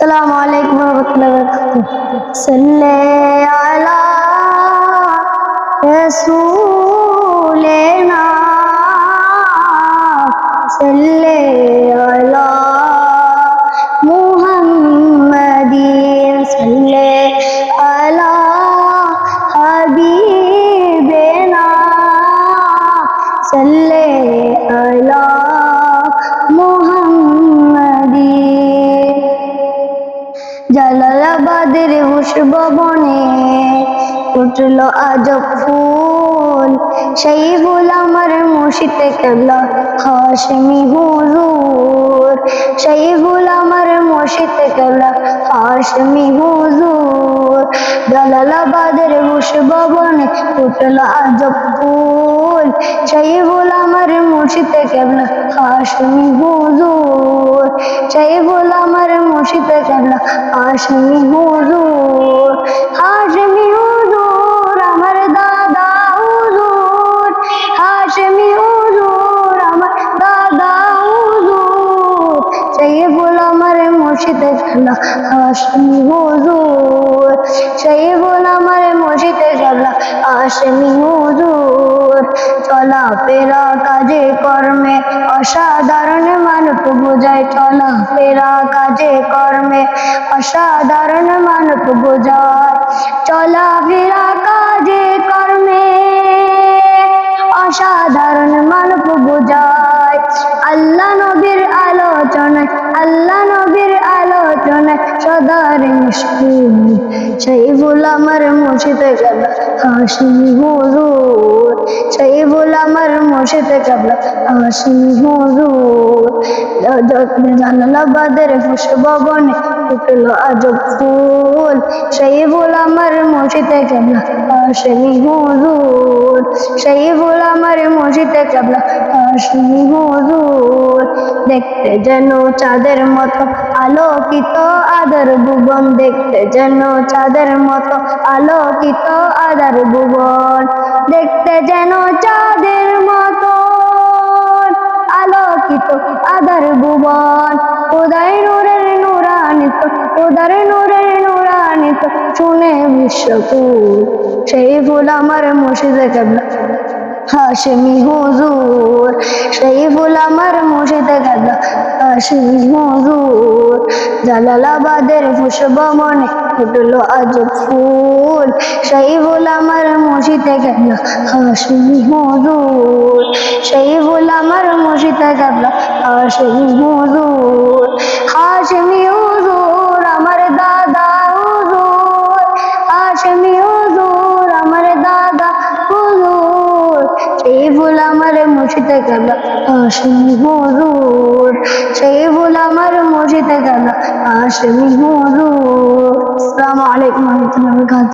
अस्सलामु अलैकुम वरहमतुल्लाहि वबरकातुहू। सल्ले अला रसूलिना, सल्ले अला मुहम्मदिन, सल्ले अला हबीबिना, सल्ले अला मुहम्मदिन। জালালাবাদের হুসবনে ফুটলো আজব ফুল, সেই ফুল আমার মুর্শিদে কেবলা হাশমি হুজুর, সেই ফুল আমার মুর্শিদে কেবলা হাশমি হুজুর। জালালাবাদের হুসবনে ফুটলো আজব ফুল, সেই ফুল আমার মুর্শিদে কেবলা হাশমি হুজুর, সেই ফুল আমার মুর্শিদে কেবলা হাশমি হুজুর। হাশমি হুজুর আমার দাদা হুজুর, হাশমি হুজুর আমার দাদা হুজুর, সেই ফুল আমার মুর্শিদে কেবলা হাশমি হুজুর, সেই ফুল আমার মুর্শিদে কেবলা হাশমি হুজুর। চলা ফেরা কাজে কর্মে অসাধারণ মানব বোঝায়, চলা ফেরা কাজে কর্মে অসাধারণ মানব বোঝায়, চলা ফেরা কাজে কর্মে অসাধারণ মানব বোঝায়। আল্লাহ নবীর আলোচনায়, আল্লাহ নবীর আলোচনায় সদার মুশকিল, সেই ফুল আমার মুর্শিদে কেবলা হাশমি হুজুর, সেই ফুল আমার মুর্শিদে কেবলা হাশমি হুজুর। জালালাবাদের হুসবনে ফুটলো আজব ফুল, সেই ফুল আমার মুর্শিদে কেবলা হাশমি হুজুর, সেই ফুল আমার মুর্শিদে কেবলা হাশমি হুজুর। দেখতে যেন চাঁদের মতো আলোকিত আদার ভুবন, দেখতে যেন চাঁদের মতো আলোকিত আদার ভুবন, দেখতে যেন চাঁদের মতো আলোকিত আদার ভুবন। খোদার নূরের নূরান্বিত, খোদার নূরের নূরান্বিত শুনে বিশ্বকুল, সেই ফুল আমার মুর্শিদে কেবলা হাশমি হুজুর, সেই ফুল আমার মুর্শিদে কেবলা হাশমি হুজুর। জালালাবাদের হুসবনে ফুটলো আজব ফুল, সেই ফুল আমার মুর্শিদে কেবলা হাশমি হুজুর, সেই ফুল আমার মুর্শিদে কেবলা হাশমি হুজুর। হাশমি হুজুর আমার দাদা হুজুর, হাশমি হুজুর আমার দাদা হুজুর, সেই ফুল আমার মুর্শিদে কেবলা হাশমি হুজুর, সেই ফুল আমার মুর্শিদে কেবলা হাশমি হুজুর। আসসালামু আলাইকুম ওয়া রাহমাতুল্লাহি ওয়া বারাকাতুহু।